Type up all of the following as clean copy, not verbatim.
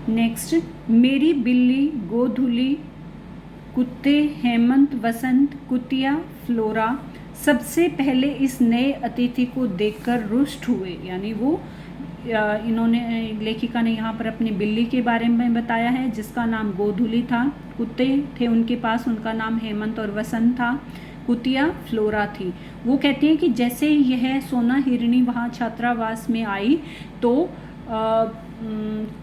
Next, मेरी बिल्ली गोधुली, कुत्ते हेमंत वसंत, कुतिया फ्लोरा सबसे पहले इस नए अतिथि को देखकर रुष्ट हुए। यानी वो इन्होंने लेखिका ने यहाँ पर अपनी बिल्ली के बारे में बताया है जिसका नाम गोधुली था, कुत्ते थे उनके पास, उनका नाम हेमंत और वसंत था, कुतिया फ्लोरा थी। वो कहती हैं कि जैसे यह सोना हिरणी वहाँ छात्रावास में आई तो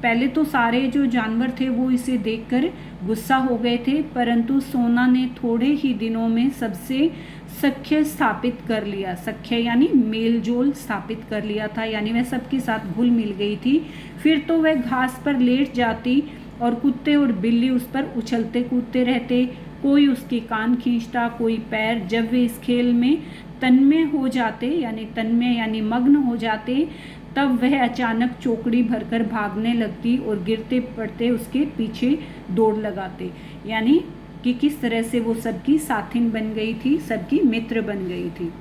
पहले तो सारे जो जानवर थे वो इसे देखकर गुस्सा हो गए थे, परंतु सोना ने थोड़े ही दिनों में सबसे सख्य स्थापित कर लिया। सख्य यानी मेलजोल स्थापित कर लिया था, यानी वह सबके साथ घुल मिल गई थी। फिर तो वह घास पर लेट जाती और कुत्ते और बिल्ली उस पर उछलते कूदते रहते, कोई उसके कान खींचता, कोई पैर। जब वे इस खेल में तन्मय हो जाते, यानी तन्मय यानी मग्न हो जाते, तब वह अचानक चौकड़ी भरकर भागने लगती और गिरते पड़ते उसके पीछे दौड़ लगाते। यानी कि किस तरह से वो सबकी साथिन बन गई थी, सबकी मित्र बन गई थी।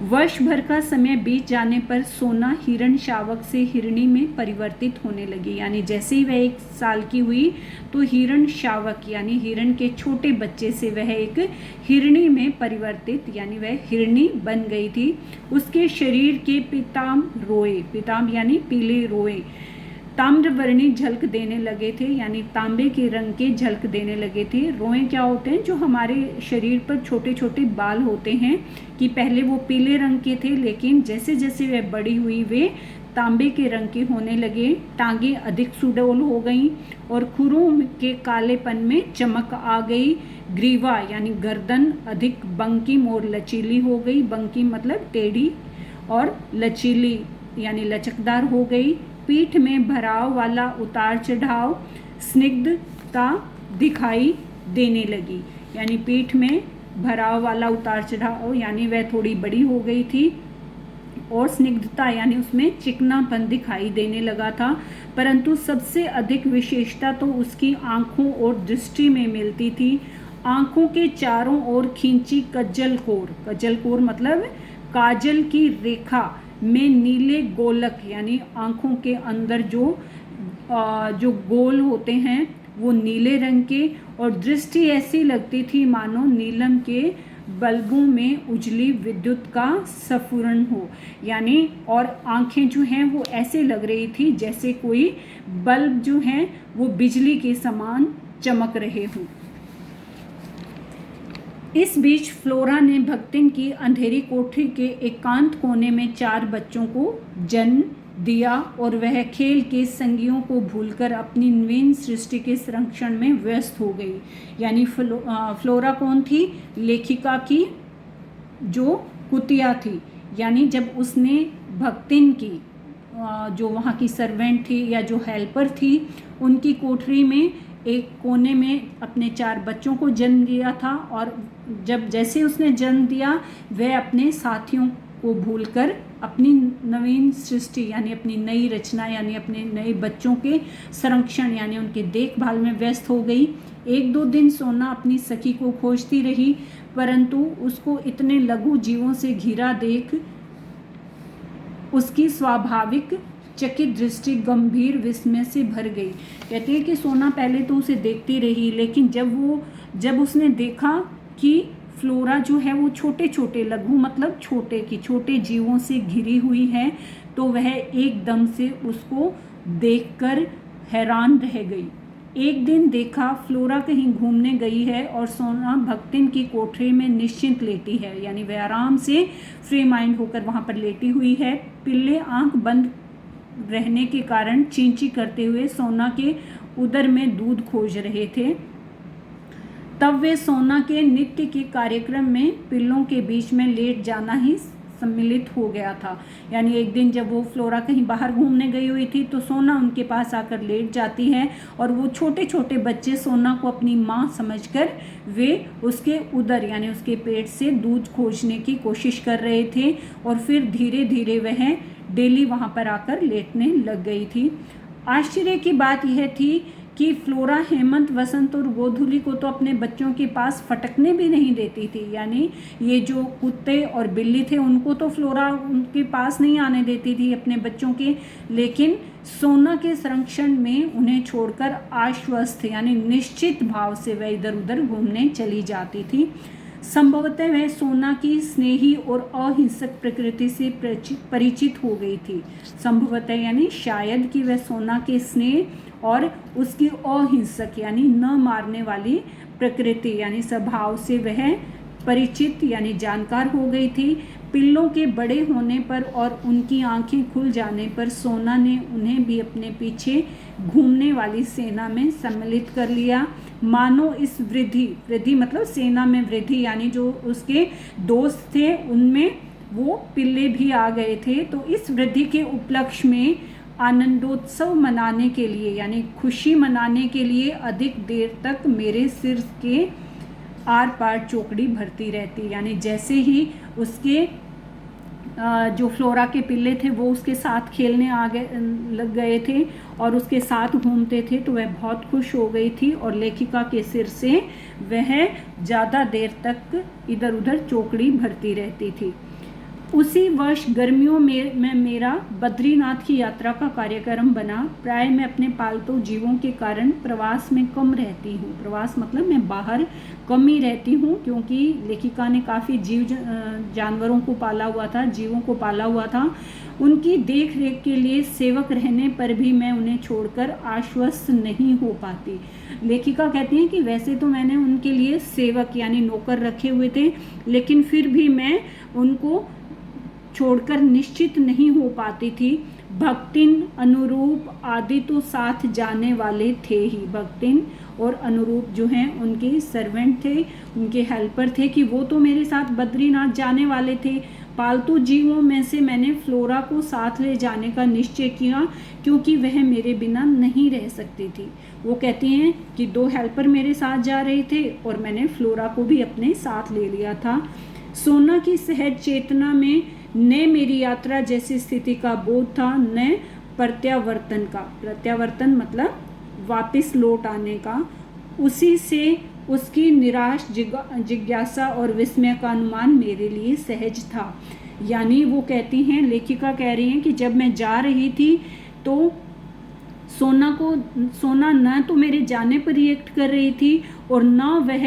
वर्ष भर का समय बीत जाने पर सोना हिरण शावक से हिरणी में परिवर्तित होने लगी। यानी जैसे ही वह 1 साल की हुई तो हिरण शावक यानी हिरण के छोटे बच्चे से वह एक हिरणी में परिवर्तित यानी वह हिरणी बन गई थी। उसके शरीर के पीताम्ब रोए, पीताम्ब यानी पीले रोए ताम्रवर्णी झलक देने लगे थे, यानी तांबे के रंग के झलक देने लगे थे। रोए क्या होते हैं? जो हमारे शरीर पर छोटे छोटे बाल होते हैं, कि पहले वो पीले रंग के थे लेकिन जैसे जैसे वह बड़ी हुई वे तांबे के रंग के होने लगे। टांगे अधिक सुडौल हो गईं और खुरों के कालेपन में चमक आ गई। ग्रीवा यानी गर्दन अधिक बंकिम और लचीली हो गई। बंकिम मतलब टेढ़ी और लचीली यानी लचकदार हो गई। पीठ में भराव वाला उतार चढ़ाव स्निग्धता दिखाई देने लगी। यानी पीठ में भराव वाला उतार चढ़ाव यानी वह थोड़ी बड़ी हो गई थी और स्निग्धता यानी उसमें चिकनापन दिखाई देने लगा था। परंतु सबसे अधिक विशेषता तो उसकी आंखों और दृष्टि में मिलती थी। आंखों के चारों ओर खींची कज्जल कोर, कज्जल कोर मतलब काजल की रेखा में नीले गोलक यानी आंखों के अंदर जो गोल होते हैं वो नीले रंग के, और दृष्टि ऐसी लगती थी मानो नीलम के बल्बों में उजली विद्युत का स्फुरण हो। यानी और आंखें जो हैं वो ऐसे लग रही थी जैसे कोई बल्ब जो हैं वो बिजली के समान चमक रहे हों। इस बीच फ्लोरा ने भक्तिन की अंधेरी कोठरी के एकांत कोने में 4 बच्चों को जन्म दिया और वह खेल के संगियों को भूलकर अपनी नवीन सृष्टि के संरक्षण में व्यस्त हो गई। यानी फ्लोरा कौन थी? लेखिका की जो कुतिया थी। यानी जब उसने भक्तिन की जो वहाँ की सर्वेंट थी या जो हेल्पर थी उनकी कोठरी में एक कोने में अपने 4 बच्चों को जन्म दिया था, और जब जैसे उसने जन्म दिया वह अपने साथियों को भूलकर अपनी नवीन सृष्टि यानी अपनी नई रचना यानी अपने नए बच्चों के संरक्षण यानी उनके देखभाल में व्यस्त हो गई। 1-2 दिन सोना अपनी सखी को खोजती रही, परंतु उसको इतने लघु जीवों से घिरा देख उसकी स्वाभाविक चकित दृष्टि गंभीर विस्मय से भर गई। कहती है कि सोना पहले तो उसे देखती रही, लेकिन जब उसने देखा कि फ्लोरा जो है वो छोटे छोटे लघु मतलब छोटे जीवों से घिरी हुई है, तो वह एकदम से उसको देखकर हैरान रह गई। एक दिन देखा फ्लोरा कहीं घूमने गई है और सोना भक्तिन की कोठरी में निश्चिंत लेटी है, यानी वह आराम से फ्री माइंड होकर वहाँ पर लेटी हुई है। पिल्ले आंख बंद रहने के कारण चींची करते हुए सोना के उदर में दूध खोज रहे थे। तब वे सोना के नित्य के कार्यक्रम में पिल्लों के बीच में लेट जाना ही सम्मिलित हो गया था। यानी एक दिन जब वो फ्लोरा कहीं बाहर घूमने गई हुई थी तो सोना उनके पास आकर लेट जाती है, और वो छोटे छोटे बच्चे सोना को अपनी माँ समझकर वे उसके उदर यानी उसके पेट से दूध खोजने की कोशिश कर रहे थे, और फिर धीरे धीरे वह डेली वहाँ पर आकर लेटने लग गई थी। आश्चर्य की बात यह थी कि फ्लोरा हेमंत, वसंत और गोधूली को तो अपने बच्चों के पास फटकने भी नहीं देती थी। यानी ये जो कुत्ते और बिल्ली थे उनको तो फ्लोरा उनके पास नहीं आने देती थी अपने बच्चों के, लेकिन सोना के संरक्षण में उन्हें छोड़कर आश्वस्त यानी निश्चित भाव से वह इधर उधर घूमने चली जाती थी। संभवतः वह सोना की स्नेही और अहिंसक प्रकृति से परिचित हो गई थी। संभवतः यानी शायद कि वह सोना के स्नेह और उसकी अहिंसक यानी न मारने वाली प्रकृति यानी स्वभाव से वह परिचित यानी जानकार हो गई थी। पिल्लों के बड़े होने पर और उनकी आंखें खुल जाने पर सोना ने उन्हें भी अपने पीछे घूमने वाली सेना में सम्मिलित कर लिया। मानो इस वृद्धि मतलब सेना में वृद्धि यानी जो उसके दोस्त थे उनमें वो पिल्ले भी आ गए थे। तो इस वृद्धि के उपलक्ष्य में आनंदोत्सव मनाने के लिए यानी खुशी मनाने के लिए अधिक देर तक मेरे सिर के आर पार चौकड़ी भरती रहती। यानी जैसे ही उसके जो फ्लोरा के पिल्ले थे वो उसके साथ खेलने लग गए थे और उसके साथ घूमते थे तो वह बहुत खुश हो गई थी और लेखिका के सिर से वह ज़्यादा देर तक इधर उधर चौकड़ी भरती रहती थी। उसी वर्ष गर्मियों में मेरा बद्रीनाथ की यात्रा का कार्यक्रम बना। प्राय मैं अपने पालतू जीवों के कारण प्रवास में कम रहती हूँ। प्रवास मतलब मैं बाहर कम ही रहती हूँ, क्योंकि लेखिका ने काफ़ी जानवरों को पाला हुआ था, जीवों को पाला हुआ था। उनकी देख रेख के लिए सेवक रहने पर भी मैं उन्हें छोड़कर आश्वस्त नहीं हो पाती। लेखिका कहती हैं कि वैसे तो मैंने उनके लिए सेवक यानी नौकर रखे हुए थे, लेकिन फिर भी मैं उनको छोड़कर निश्चित नहीं हो पाती थी। भक्तिन, अनुरूप आदि तो साथ जाने वाले थे ही। भक्तिन और अनुरूप जो हैं उनके सर्वेंट थे, उनके हेल्पर थे कि वो तो मेरे साथ बद्रीनाथ जाने वाले थे। पालतू जीवों में से मैंने फ्लोरा को साथ ले जाने का निश्चय किया, क्योंकि वह मेरे बिना नहीं रह सकती थी। वो कहती हैं कि 2 हेल्पर मेरे साथ जा रहे थे और मैंने फ्लोरा को भी अपने साथ ले लिया था। सोना की सहज चेतना में न मेरी यात्रा जैसी स्थिति का बोध था, न प्रत्यावर्तन का। प्रत्यावर्तन मतलब वापस लौट आने का। उसी से उसकी निराश जिज्ञासा और विस्मय का अनुमान मेरे लिए सहज था। यानी वो कहती हैं, लेखिका कह रही हैं कि जब मैं जा रही थी तो सोना न तो मेरे जाने पर रिएक्ट कर रही थी और न वह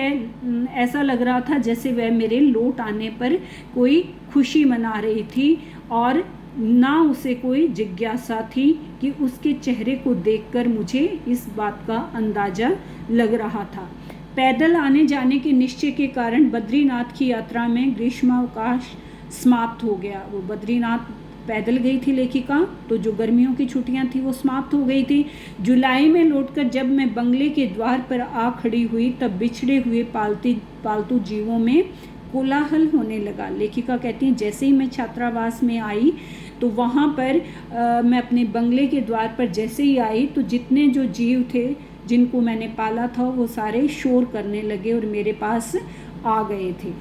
ऐसा लग रहा था जैसे वह मेरे लौट आने पर कोई खुशी मना रही थी, और ना उसे कोई जिज्ञासा थी कि उसके चेहरे को देखकर मुझे इस बात का अंदाज़ा लग रहा था। पैदल आने जाने के निश्चय के कारण बद्रीनाथ की यात्रा में ग्रीष्मावकाश समाप्त हो गया। वो बद्रीनाथ पैदल गई थी लेखिका, तो जो गर्मियों की छुट्टियां थी वो समाप्त हो गई थी। जुलाई में लौटकर जब मैं बंगले के द्वार पर आ खड़ी हुई तब बिछड़े हुए पालतू जीवों में कोलाहल होने लगा। लेखिका कहती हैं जैसे ही मैं छात्रावास में आई तो वहाँ पर मैं अपने बंगले के द्वार पर जैसे ही आई तो जितने जो जीव थे जिनको मैंने पाला था वो सारे शोर करने लगे और मेरे पास आ गए थे।